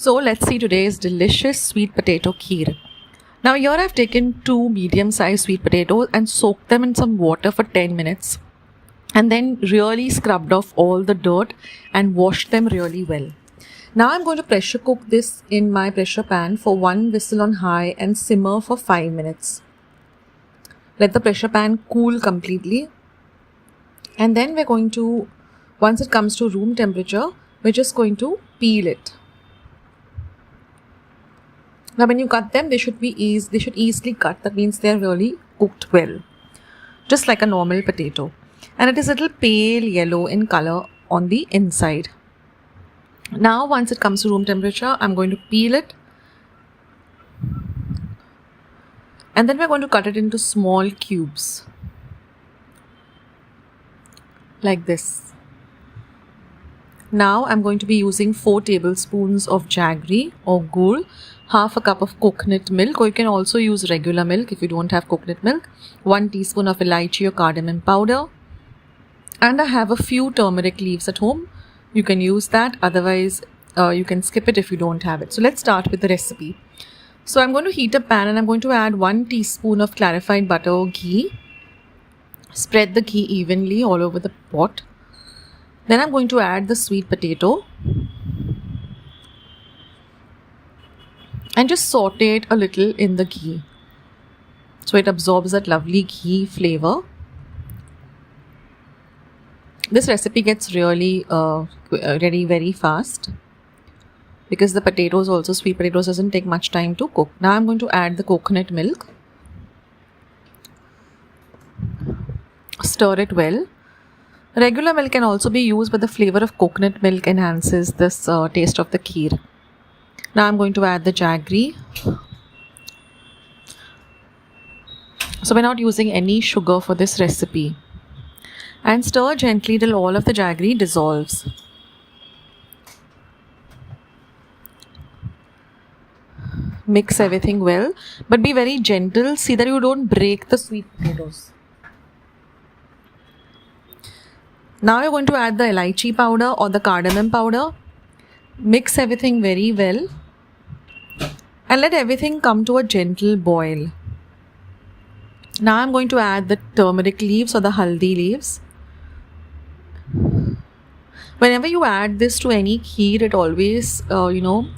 So let's see today's delicious sweet potato kheer. Now here I've taken 2 medium-sized sweet potatoes and soaked them in some water for 10 minutes and then really scrubbed off all the dirt and washed them really well. Now I'm going to pressure cook this in my pressure pan for 1 whistle on high and simmer for 5 minutes. Let the pressure pan cool completely, and then we're going to, once it comes to room temperature, we're just going to peel it. Now when you cut them, they should easily cut. That means they're really cooked well, just like a normal potato. And it is a little pale yellow in color on the inside. Now once it comes to room temperature, I'm going to peel it. And then we're going to cut it into small cubes. Like this. Now I'm going to be using 4 tablespoons of jaggery or ghee, half a cup of coconut milk, or you can also use regular milk if you don't have coconut milk, 1 teaspoon of elaichi or cardamom powder, and I have a few turmeric leaves at home. You can use that, otherwise you can skip it if you don't have it. So let's start with the recipe. So I'm going to heat a pan and I'm going to add 1 teaspoon of clarified butter or ghee. Spread the ghee evenly all over the pot. Then I'm going to add the sweet potato and just saute it a little in the ghee so it absorbs that lovely ghee flavor. This recipe gets really ready very fast because the potatoes, also sweet potatoes, doesn't take much time to cook. Now I'm going to add the coconut milk. Stir it well. Regular milk can also be used, but the flavor of coconut milk enhances this taste of the kheer. Now I'm going to add the jaggery. So we're not using any sugar for this recipe. And stir gently till all of the jaggery dissolves. Mix everything well, but be very gentle. See that you don't break the sweet potatoes. Now we're going to add the elaichi powder or the cardamom powder. Mix everything very well and let everything come to a gentle boil. Now I'm going to add the turmeric leaves or the haldi leaves. Whenever you add this to any kheer, it always,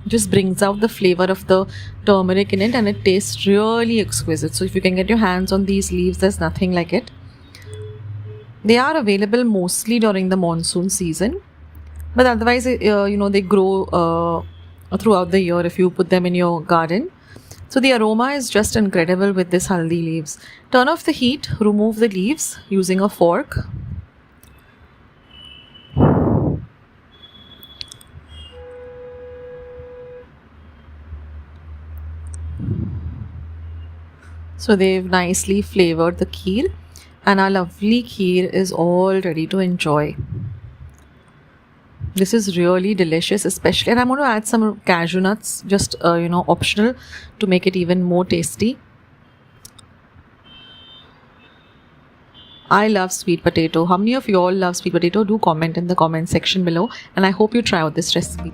just brings out the flavor of the turmeric in it and it tastes really exquisite. So if you can get your hands on these leaves, there's nothing like it. They are available mostly during the monsoon season, but otherwise, they grow throughout the year if you put them in your garden. So the aroma is just incredible with this haldi leaves. Turn off the heat, remove the leaves using a fork. So they've nicely flavored the kheer. And our lovely kheer is all ready to enjoy. This is really delicious, especially, and I'm going to add some cashew nuts, just optional, to make it even more tasty. I love sweet potato. How many of you all love sweet potato? Do comment in the comment section below, and I hope you try out this recipe.